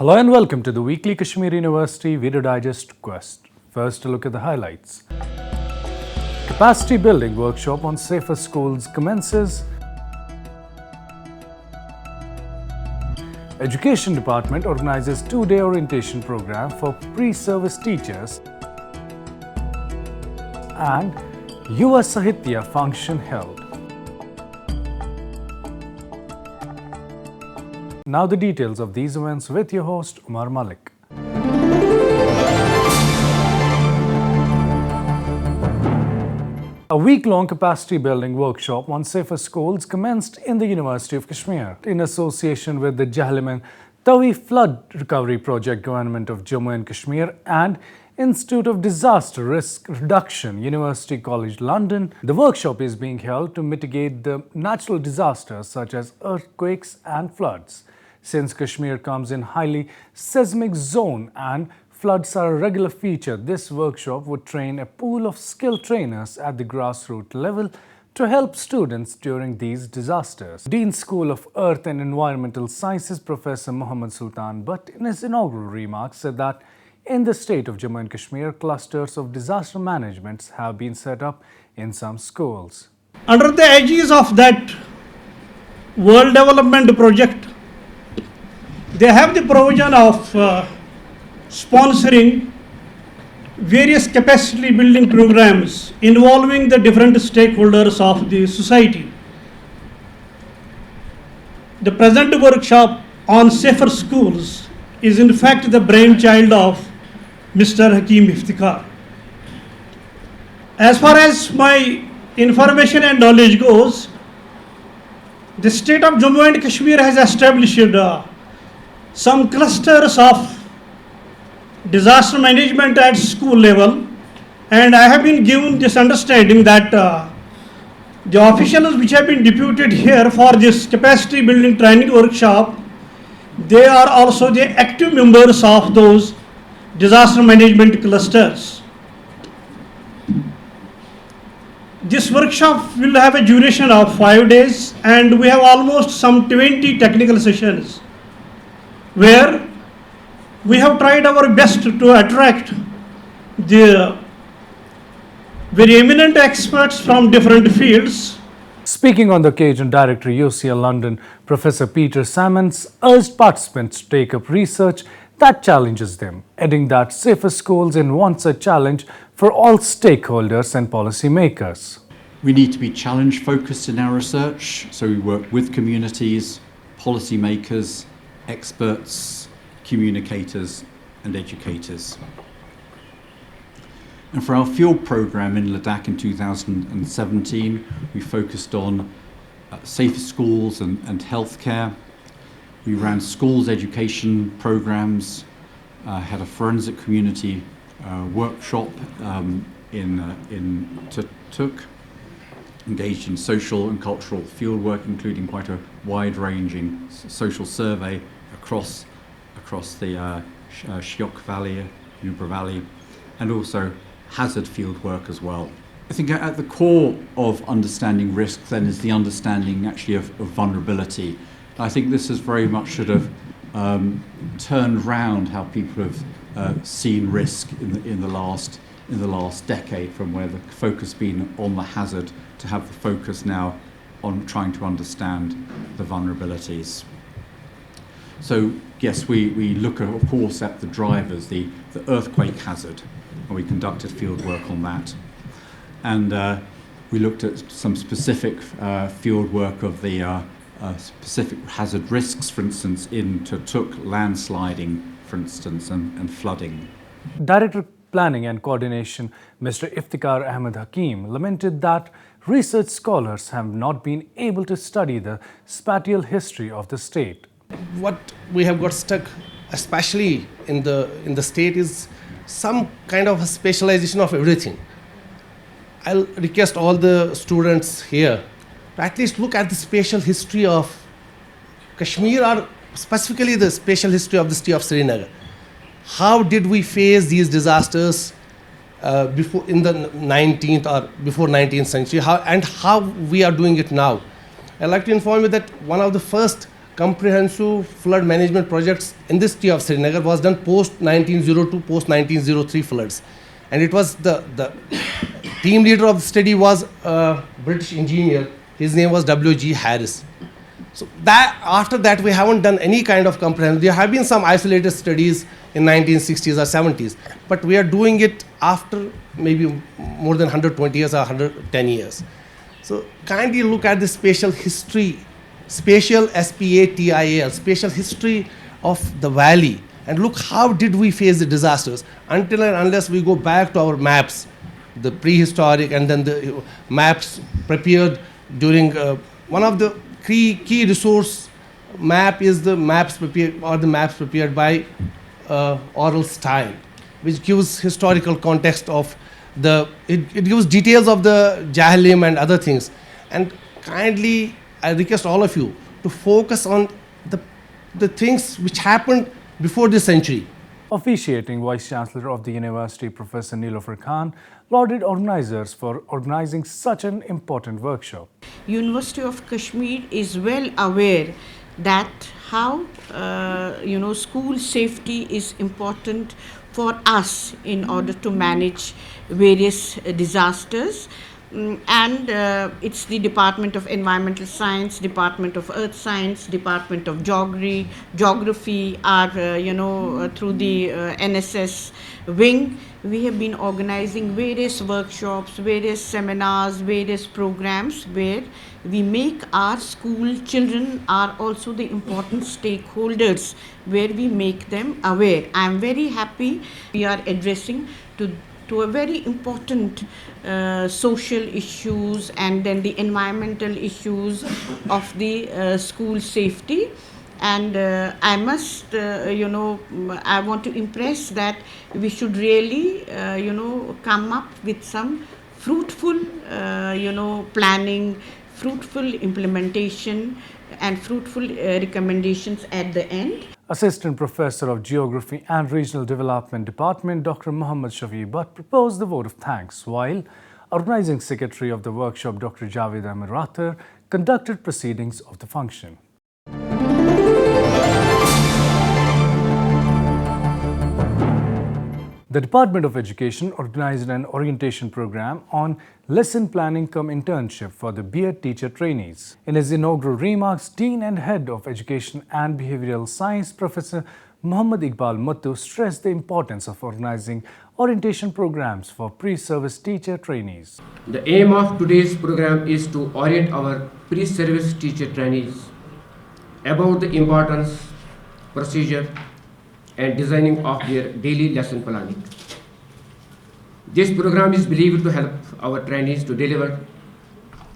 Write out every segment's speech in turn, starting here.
Hello and welcome to the weekly Kashmir University Video Digest Quest. First, a look at the highlights. Capacity building workshop on safer schools commences. Education Department organizes two-day orientation program for pre-service teachers. And Yuva Sahitya function held. Now the details of these events with your host Umar Malik. A week-long capacity building workshop on safer schools commenced in the University of Kashmir in association with the Jahliman Tawi Flood Recovery Project, Government of Jammu and Kashmir and Institute of Disaster Risk Reduction, University College London. The workshop is being held to mitigate the natural disasters such as earthquakes and floods. Since Kashmir comes in highly seismic zone and floods are a regular feature, this workshop would train a pool of skilled trainers at the grassroots level to help students during these disasters. Dean School of Earth and Environmental Sciences Professor Muhammad Sultan Butt in his inaugural remarks said that in the state of Jammu and Kashmir, clusters of disaster management have been set up in some schools. Under the aegis of that World Development Project, they have the provision of sponsoring various capacity building programs involving the different stakeholders of the society. The present workshop on safer schools is in fact the brainchild of Mr. Hakeem Iftikhar. As far as my information and knowledge goes, the state of Jammu and Kashmir has established some clusters of disaster management at school level, and I have been given this understanding that the officials which have been deputed here for this capacity building training workshop, they are also the active members of those disaster management clusters. This workshop will have a duration of 5 days, and we have almost some 20 technical sessions where we have tried our best to attract the very eminent experts from different fields. Speaking on the occasion, Director UCL London, Professor Peter Salmons, urged participants to take up research that challenges them, adding that safer schools wants a challenge for all stakeholders and policymakers. We need to be challenge focused in our research, so we work with communities, policymakers, experts, communicators and educators. And for our field program in Ladakh in 2017, we focused on safer schools and healthcare. We ran schools education programs, had a forensic community workshop in Tuk, engaged in social and cultural fieldwork, including quite a wide-ranging social survey across the Shyok Valley, Nubra Valley, and also hazard field work as well. I think at the core of understanding risk then is the understanding actually of vulnerability. I think this has very much sort of turned round how people have seen risk in the last decade, from where the focus been on the hazard to have the focus now on trying to understand the vulnerabilities. So yes, we look of course at the drivers, the earthquake hazard, and we conducted field work on that. And we looked at some specific field work of the specific hazard risks, for instance, in Tuk, landsliding, for instance, and flooding. Director Planning and Coordination, Mr. Iftikhar Ahmed Hakeem, lamented that research scholars have not been able to study the spatial history of the state. What we have got stuck, especially in the state, is some kind of a specialization of everything. I'll request all the students here to at least look at the spatial history of Kashmir, or specifically the spatial history of the city of Srinagar. How did we face these disasters before in the 19th or before 19th century, how we are doing it now? I'd like to inform you that one of the first comprehensive flood management projects in the city of Srinagar was done post 1902, post 1903 floods. And it was the team leader of the study was a British engineer. His name was W.G. Harris. So that after that we haven't done any kind of comprehensive. There have been some isolated studies in 1960s or 70s, but we are doing it after maybe more than 120 years or 110 years. So kindly look at the spatial history, spatial SPATIAL, spatial history of the valley, and look how did we face the disasters until and unless we go back to our maps, the prehistoric and then the maps prepared during one of the key resource map is the maps prepared by Oral Stein, which gives historical context of it gives details of the Jahlim and other things. And kindly I request all of you to focus on the things which happened before this century. Officiating Vice Chancellor of the University, Professor Nilofer Khan, lauded organizers for organizing such an important workshop. University of Kashmir is well aware that how school safety is important for us in order to manage various disasters. And it's the Department of Environmental Science, Department of Earth Science, Department of Geography are through the NSS wing. We have been organizing various workshops, various seminars, various programs where we make our school children are also the important stakeholders, where we make them aware. I am very happy we are addressing to a very important social issues and then the environmental issues of the school safety. And I must, I want to impress that we should really, come up with some fruitful, planning, fruitful implementation and fruitful recommendations at the end. Assistant Professor of Geography and Regional Development Department, Dr. Muhammad Shafi Bhatt, proposed the vote of thanks, while Organizing Secretary of the workshop, Dr. Javed Ahmed Rathar, conducted proceedings of the function. The Department of Education organized an orientation program on lesson planning cum internship for the B.Ed teacher trainees. In his inaugural remarks, Dean and Head of Education and Behavioral Science, Professor Muhammad Iqbal Muttu, stressed the importance of organizing orientation programs for pre-service teacher trainees. The aim of today's program is to orient our pre-service teacher trainees about the importance, procedure, and designing of their daily lesson planning. This program is believed to help our trainees to deliver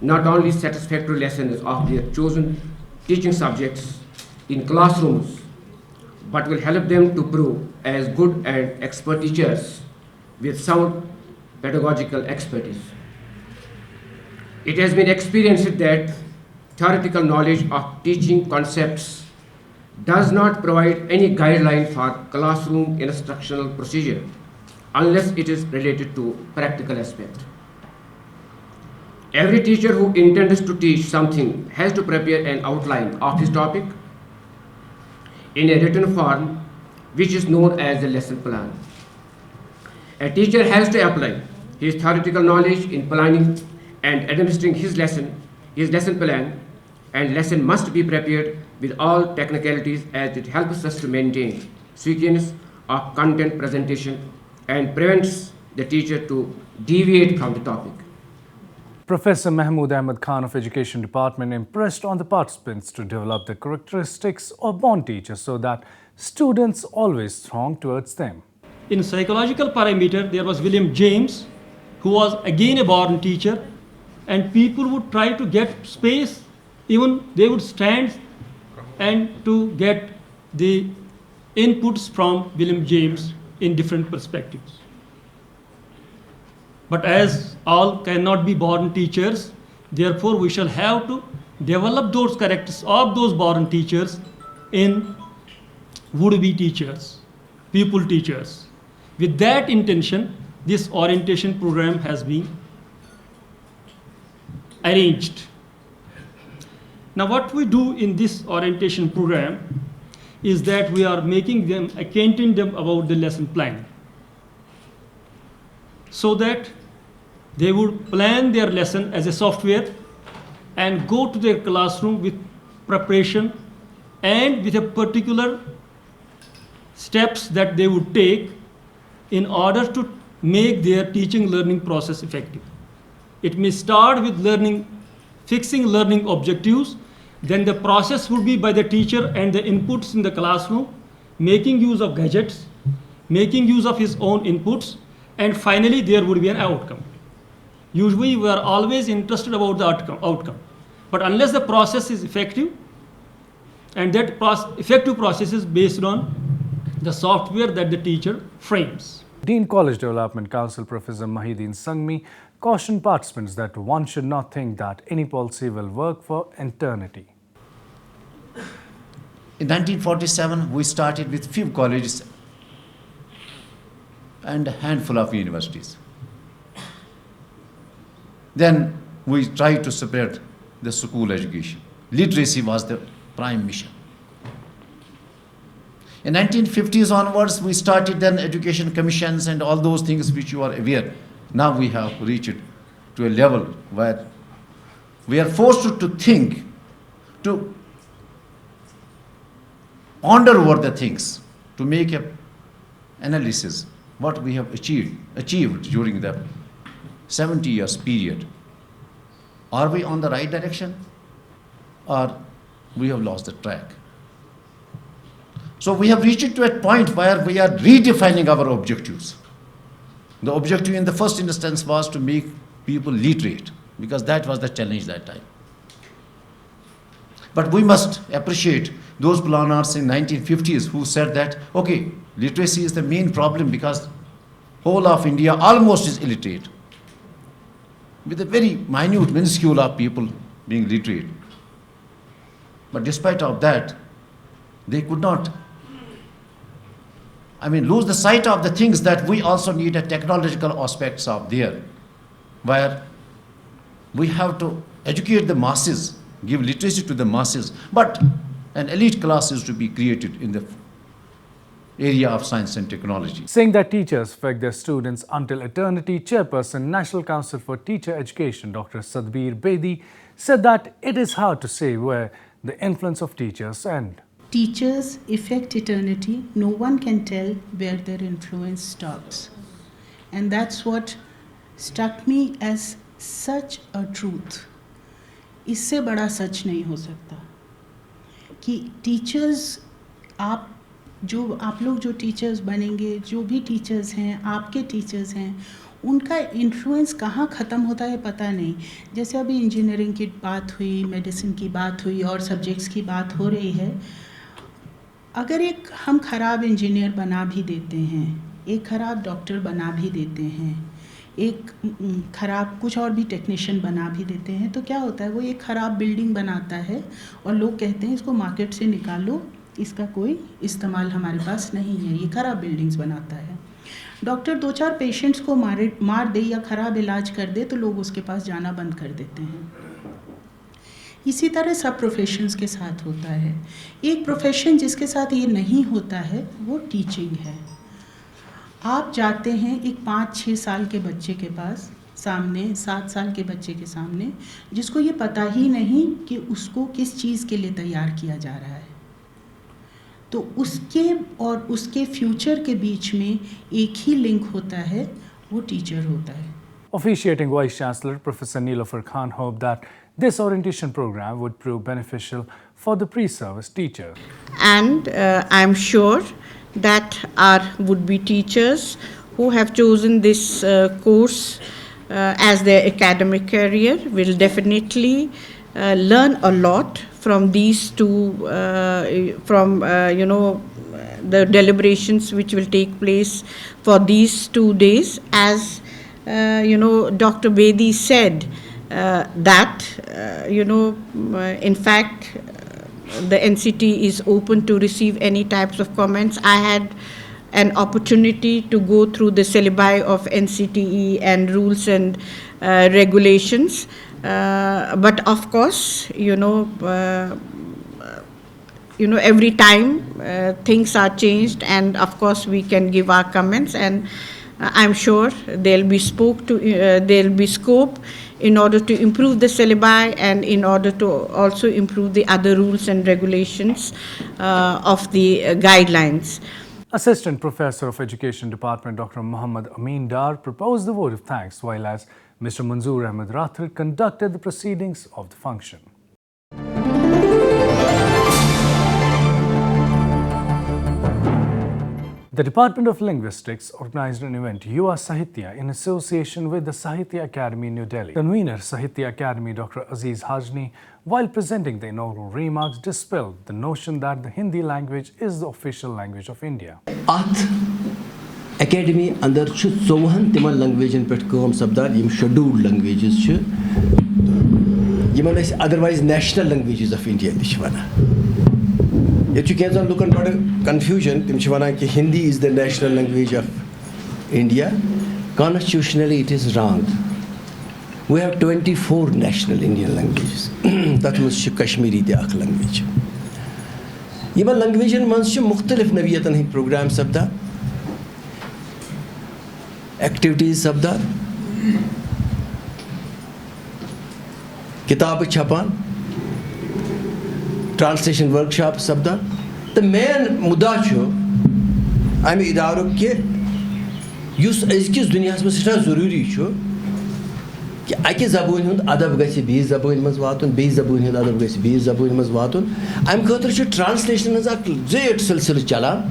not only satisfactory lessons of their chosen teaching subjects in classrooms, but will help them to prove as good and expert teachers with sound pedagogical expertise. It has been experienced that theoretical knowledge of teaching concepts does not provide any guideline for classroom instructional procedure unless it is related to practical aspect. Every teacher who intends to teach something has to prepare an outline of his topic in a written form, which is known as a lesson plan. A teacher has to apply his theoretical knowledge in planning and administering his lesson plan, and lesson must be prepared with all technicalities, as it helps us to maintain sequence of content presentation and prevents the teacher to deviate from the topic. Professor Mahmood Ahmed Khan of Education Department impressed on the participants to develop the characteristics of born teachers so that students always throng towards them. In psychological parameter, there was William James, who was again a born teacher, and people would try to get space, even they would stand and to get the inputs from William James in different perspectives. But as all cannot be born teachers, therefore we shall have to develop those characters of those born teachers in would-be teachers, pupil teachers. With that intention, this orientation program has been arranged. Now what we do in this orientation program is that we are making them, acquainting them about the lesson plan, so that they would plan their lesson as a software and go to their classroom with preparation and with a particular steps that they would take in order to make their teaching learning process effective. It may start with fixing learning objectives, then the process would be by the teacher and the inputs in the classroom, making use of gadgets, making use of his own inputs, and finally there would be an outcome. Usually we are always interested about the outcome. But unless the process is effective, and that effective process is based on the software that the teacher frames. Dean College Development Council Professor Mahideen Sangmi cautioned participants that one should not think that any policy will work for eternity. In 1947, we started with few colleges and a handful of universities. Then we tried to spread the school education. Literacy was the prime mission. In 1950s onwards, we started then education commissions and all those things which you are aware. Now we have reached to a level where we are forced to think, to ponder over the things, to make an analysis what we have achieved during the 70 years period. Are we on the right direction, or we have lost the track? So we have reached to a point where we are redefining our objectives. The objective in the first instance was to make people literate, because that was the challenge that time. But we must appreciate those planners in 1950s who said that, okay, literacy is the main problem because whole of India almost is illiterate, with a very minute, minuscule of people being literate. But despite of that, they could not, lose the sight of the things that we also need a technological aspects of there, where we have to educate the masses, give literacy to the masses, but an elite class is to be created in the area of science and technology. Saying that teachers affect their students until eternity, Chairperson, National Council for Teacher Education, Dr. Sadbir Bedi, said that it is hard to say where the influence of teachers ends. Teachers affect eternity. No one can tell where their influence stops. And that's what struck me as such a truth. इससे बड़ा सच नहीं हो सकता कि teachers आप लोग जो teachers बनेंगे, जो भी टीचर्स हैं, आपके टीचर्स हैं, उनका इन्फ्लुएंस कहाँ ख़त्म होता है पता नहीं. जैसे अभी इंजीनियरिंग की बात हुई, मेडिसिन की बात हुई और सब्जेक्ट्स की बात हो रही है. अगर एक हम ख़राब इंजीनियर बना भी देते हैं, एक ख़राब डॉक्टर बना भी देते हैं, एक ख़राब कुछ और भी टेक्नीशियन बना भी देते हैं, तो क्या होता है, वो एक ख़राब बिल्डिंग बनाता है और लोग कहते हैं इसको मार्केट से निकालो, इसका कोई इस्तेमाल हमारे पास नहीं है, ये ख़राब बिल्डिंग्स बनाता है. डॉक्टर 2-4 पेशेंट्स को मार दे या ख़राब इलाज कर दे तो लोग उसके पास जाना बंद कर देते हैं. इसी तरह सब प्रोफेशंस के साथ होता है. एक प्रोफेशन जिसके साथ ये नहीं होता है वो टीचिंग है. आप जाते हैं एक 5-6 साल के बच्चे के पास, सामने 7 साल के बच्चे के सामने, जिसको ये पता ही नहीं कि उसको किस चीज़ के लिए तैयार किया जा रहा है, तो उसके और उसके फ्यूचर के बीच में एक ही लिंक होता है, वो टीचर होता है. Officiating Vice Chancellor Professor Nilofer Khan hoped that this orientation program would prove beneficial for the pre-service teachers. And I'm sure that our would-be teachers who have chosen this course as their academic career will definitely learn a lot from these two, the deliberations which will take place for these 2 days. As Dr. Bedi said, in fact, the NCT is open to receive any types of comments. I had an opportunity to go through the syllabi of NCTE and rules and regulations. But of course, every time things are changed, and of course we can give our comments, and I'm sure there'll be scope in order to improve the syllabi and in order to also improve the other rules and regulations of the guidelines. Assistant Professor of Education Department Dr. Muhammad Amin Dar proposed the vote of thanks, while as Mr. Manzoor Ahmed Rathir conducted the proceedings of the function. The Department of Linguistics organized an event, Yuva Sahitya, in association with the Sahitya Academy, New Delhi. Convener Sahitya Academy, Dr. Aziz Hajni, while presenting the inaugural remarks, dispelled the notion that the Hindi language is the official language of India. Academy under chu 14 timan languages pet kam sabdan yim scheduled languages chu yim otherwise national languages of India dishwana. If you can look at confusion, Hindi is the national language of India. Constitutionally, it is wrong. We have 24 national Indian languages. That was Kashmiri language. Even language in manch mukhtalif naviyatan programs sabda, activities sabda, kitab chapan, translation workshop sabda. The main mudda chu I'm idaruk ke yus ezkis dunyas mein seta zaruri chu ki ake zabun hund adab gasi 20 zabun maz watun 20 zabun hund adab gasi 20 zabun maz watun I'm khatir chu translation az ak zet silsila chala.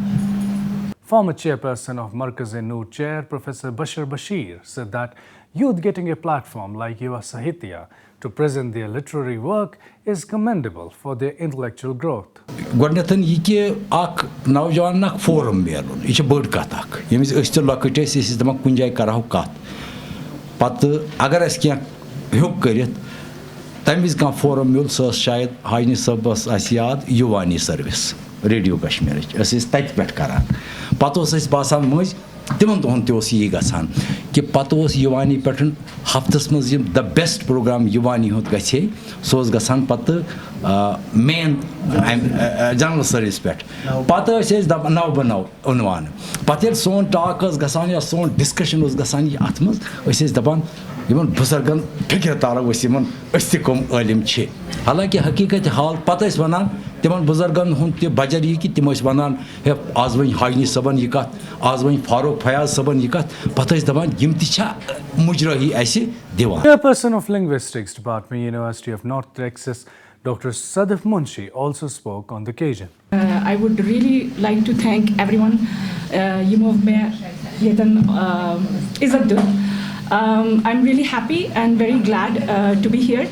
Former chairperson of Markaz-e-Noor Chair, Professor Bashir Bashir, said that youth getting a platform like Yuva Sahitya to present their literary work is commendable for their intellectual growth. Gwardnatan yike ak naujawan nak forum merun. Iche bird katak. Yemis öster lokate is the makunjai karahu kat. Pat agar eskiya huk karit. Time is kan forum mul so shayad haini sabas asiyad Yuvani service. Radio Kashmir. Is tait pet karan. Patos is basan muj. Timon to honte ye gasan ki patos Yuvani pattern haftas maz the best program Yuvani hot gache soz gasan pat main general service pet pato says the now banau unwan patel son talkers gasan ya son discussion was gasan ya atmaz says daban yimon buzargan fikir tara wasimon istikom alim che halaki hakikat hal pata is banan timon buzargan hunte bajari ki timos banan he azwan hayni saban yikat azwan Farooq Fayaz saban yikat pata is daban yimticha mujrahi aise dewan. Chairperson of Linguistics Department, University of North Texas, Dr. Sadaf Munshi also spoke on the occasion. I would really like to thank everyone. I'm really happy and very glad to be here.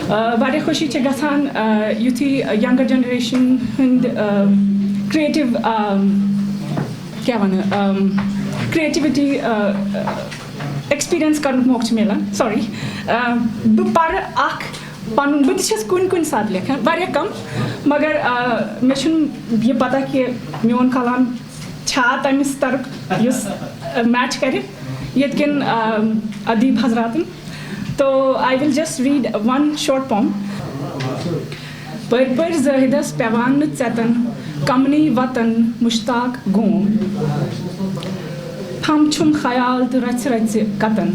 Bade khushi che gasan yuthi younger generation and creative creativity experience karnu mokch mela. Sorry. Par ak panun bitish kun saad lekha variya kam magar me chun ye pata ki meon kalam cha tamis tark yus match kare yetkin adib hazratin. So I will just read one short poem. Par zahidas pevan tsetan kamni watan mushtaq goom tham chum khayal rach katan.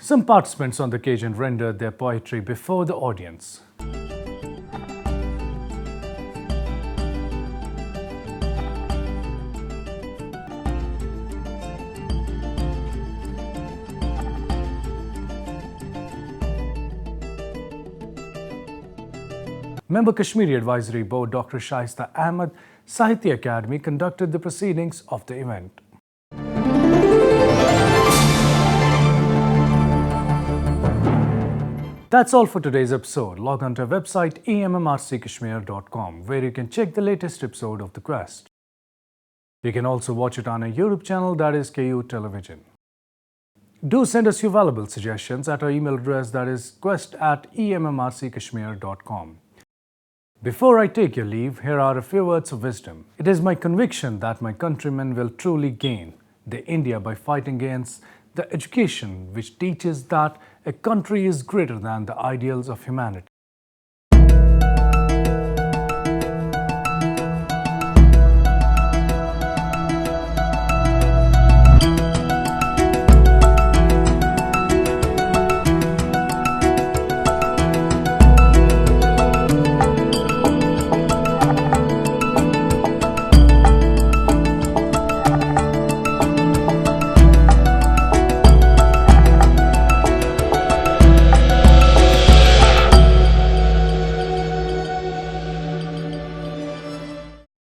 Some participants on the occasion rendered their poetry before the audience. Member Kashmiri Advisory Board Dr. Shaista Ahmed, Sahitya Academy conducted the proceedings of the event. That's all for today's episode. Log on to our website emmrckashmir.com, where you can check the latest episode of The Quest. You can also watch it on our YouTube channel, that is KU Television. Do send us your valuable suggestions at our email address, that is quest@emmrckashmir.com. Before I take your leave, here are a few words of wisdom. It is my conviction that my countrymen will truly gain the India by fighting against the education which teaches that a country is greater than the ideals of humanity.